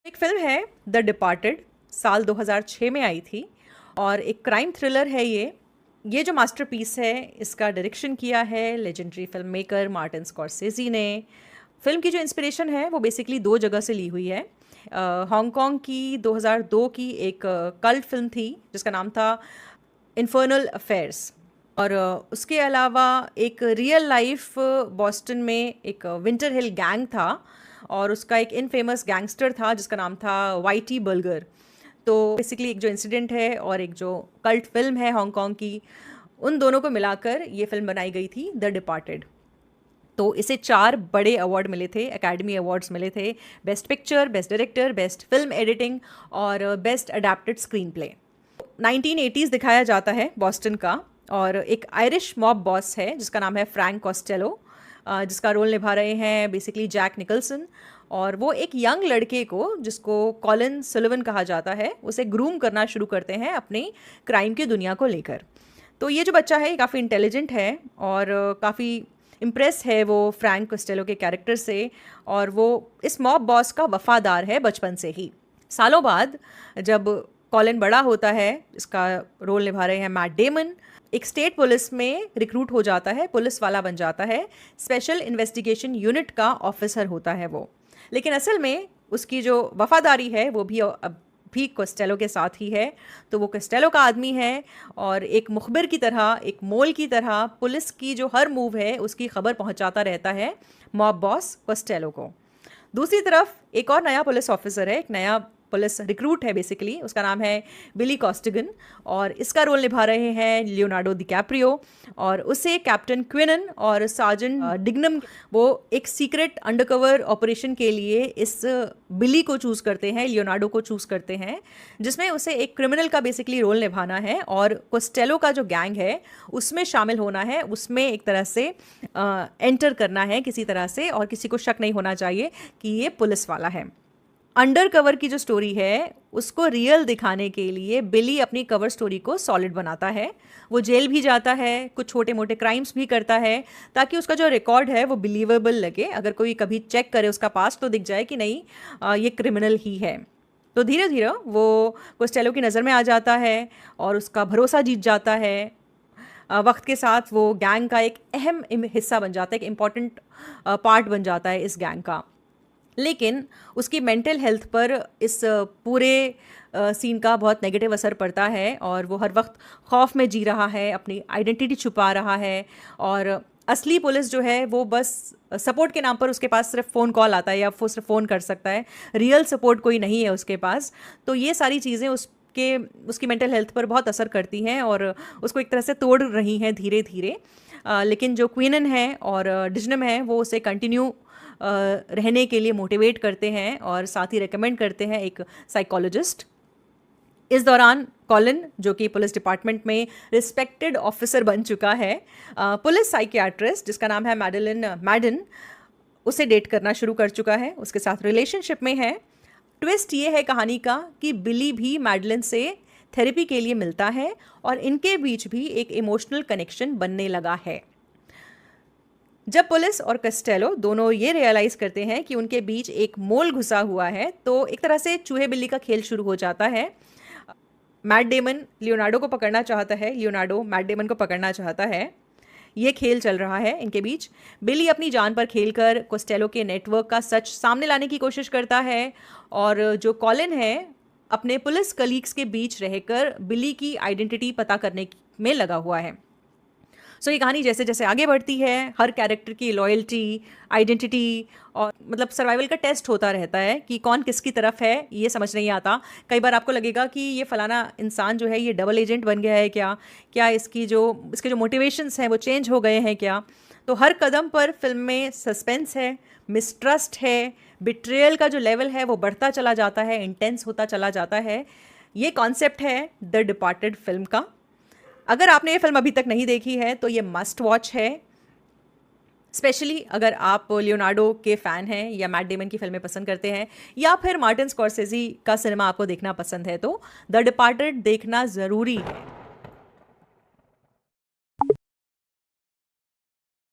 एक फिल्म है the departed, साल 2006 में आई थी और एक क्राइम थ्रिलर है ये जो मास्टरपीस है इसका डायरेक्शन किया है legendary film maker Martin Scorsese ने। फिल्म की जो इंस्पिरेशन है वो बेसिकली दो जगह से ली हुई है। हांगकांग की 2002 की एक कल्ट फिल्म थी जिसका नाम था इन्फर्नल अफेयर्स, और उसके अलावा एक रियल लाइफ बॉस्टन में एक विंटर हिल गैंग था और उसका एक इनफेमस गैंगस्टर था जिसका नाम था वाइटी बर्गर। तो बेसिकली एक जो इंसिडेंट है और एक जो कल्ट फिल्म है हांगकांग की, उन दोनों को मिलाकर ये फिल्म बनाई गई थी द डिपार्टेड। तो इसे 4 बड़े अवार्ड मिले थे, एकेडमी अवार्ड्स मिले थे, best picture, best director, best film editing और best adapted screen play. 1980s दिखाया जाता है बॉस्टन का, और एक आयरिश मॉब बॉस है जिसका नाम है फ्रैंक कॉस्टेलो, जिसका रोल निभा रहे हैं बेसिकली जैक निकल्सन। और वो एक यंग लड़के को जिसको कॉलिन सुलिवन कहा जाता है उसे ग्रूम करना शुरू करते हैं अपनी क्राइम की दुनिया को लेकर। तो ये जो बच्चा है काफ़ी इंटेलिजेंट है और काफ़ी इम्प्रेस है वो फ्रैंक कॉस्टेलो के कैरेक्टर से, और वो इस मॉब बॉस का वफादार है बचपन से ही। सालों बाद जब कॉलिन बड़ा होता है, इसका रोल निभा रहे हैं मैट डेमन, एक स्टेट पुलिस में रिक्रूट हो जाता है, पुलिस वाला बन जाता है, स्पेशल इन्वेस्टिगेशन यूनिट का ऑफिसर होता है वो। लेकिन असल में उसकी जो वफादारी है वो भी कोस्टेलो के साथ ही है। तो वो कोस्टेलो का आदमी है और एक मुखबिर की तरह, एक मोल की तरह पुलिस की जो हर मूव है उसकी खबर पहुंचाता रहता है मॉब बॉस कोस्टेलो को। दूसरी तरफ एक और नया पुलिस ऑफिसर है, एक नया पुलिस रिक्रूट है बेसिकली, उसका नाम है बिली कॉस्टिगन, और इसका रोल निभा रहे हैं लियोनार्डो डिकैप्रियो। और उसे कैप्टन क्विनन और सार्जेंट डिग्नम वो एक सीक्रेट अंडरकवर ऑपरेशन के लिए इस बिली को चूज़ करते हैं, लियोनार्डो को चूज़ करते हैं, जिसमें उसे एक क्रिमिनल का बेसिकली रोल निभाना है और कोस्टेलो का जो गैंग है उसमें शामिल होना है, उसमें एक तरह से एंटर करना है किसी तरह से, और किसी को शक नहीं होना चाहिए कि ये पुलिस वाला है। अंडर कवर की जो स्टोरी है उसको रियल दिखाने के लिए बिली अपनी कवर स्टोरी को सॉलिड बनाता है। वो जेल भी जाता है, कुछ छोटे मोटे क्राइम्स भी करता है, ताकि उसका जो रिकॉर्ड है वो बिलीवेबल लगे। अगर कोई कभी चेक करे उसका पास्ट तो दिख जाए कि नहीं ये क्रिमिनल ही है। तो धीरे धीरे वो कोस्टेलो की नज़र में आ जाता है और उसका भरोसा जीत जाता है। वक्त के साथ वो गैंग का एक अहम हिस्सा बन जाता है, एक इम्पॉर्टेंट पार्ट बन जाता है इस गैंग का। लेकिन उसकी मेंटल हेल्थ पर इस पूरे सीन का बहुत नेगेटिव असर पड़ता है और वो हर वक्त खौफ में जी रहा है, अपनी आइडेंटिटी छुपा रहा है। और असली पुलिस जो है वो बस सपोर्ट के नाम पर उसके पास सिर्फ फ़ोन कॉल आता है या वो सिर्फ फ़ोन कर सकता है, रियल सपोर्ट कोई नहीं है उसके पास। तो ये सारी चीज़ें उसकी मेंटल हेल्थ पर बहुत असर करती हैं और उसको एक तरह से तोड़ रही हैं धीरे धीरे। लेकिन जो क्वीनन है और डिजनम है वो उसे कंटिन्यू रहने के लिए मोटिवेट करते हैं और साथ ही रेकमेंड करते हैं एक साइकोलॉजिस्ट। इस दौरान कॉलिन, जो कि पुलिस डिपार्टमेंट में रिस्पेक्टेड ऑफिसर बन चुका है, पुलिस साइकियाट्रिस्ट जिसका नाम है मैडेलिन मैडन, उसे डेट करना शुरू कर चुका है, उसके साथ रिलेशनशिप में है। ट्विस्ट ये है कहानी का कि बिली भी मैडेलिन से थेरेपी के लिए मिलता है और इनके बीच भी एक इमोशनल कनेक्शन बनने लगा है। जब पुलिस और कस्टेलो दोनों ये रियलाइज़ करते हैं कि उनके बीच एक मोल घुसा हुआ है, तो एक तरह से चूहे बिल्ली का खेल शुरू हो जाता है। मैट डेमन लियोनार्डो को पकड़ना चाहता है, लियोनार्डो मैट डेमन को पकड़ना चाहता है। ये खेल चल रहा है इनके बीच। बिली अपनी जान पर खेलकर कोस्टेलो के नेटवर्क का सच सामने लाने की कोशिश करता है, और जो कॉलिन है अपने पुलिस कलीग्स के बीच रहकर बिली की आइडेंटिटी पता करने में लगा हुआ है। सो ये कहानी जैसे जैसे आगे बढ़ती है, हर कैरेक्टर की लॉयल्टी, आइडेंटिटी और मतलब सर्वाइवल का टेस्ट होता रहता है कि कौन किसकी तरफ है, ये समझ नहीं आता। कई बार आपको लगेगा कि ये फलाना इंसान जो है ये डबल एजेंट बन गया है क्या इसके जो मोटिवेशंस हैं वो चेंज हो गए हैं क्या। तो हर कदम पर फिल्म में सस्पेंस है, मिसट्रस्ट है, बिट्रेयल का जो लेवल है वो बढ़ता चला जाता है, इंटेंस होता चला जाता है। ये कॉन्सेप्ट है द डिपार्टेड फिल्म का। अगर आपने ये फिल्म अभी तक नहीं देखी है तो ये मस्ट वॉच है, स्पेशली अगर आप लियोनार्डो के फ़ैन हैं या मैट डेमन की फिल्में पसंद करते हैं या फिर मार्टिन स्कॉर्सेज़ी का सिनेमा आपको देखना पसंद है, तो द डिपार्टेड देखना ज़रूरी है।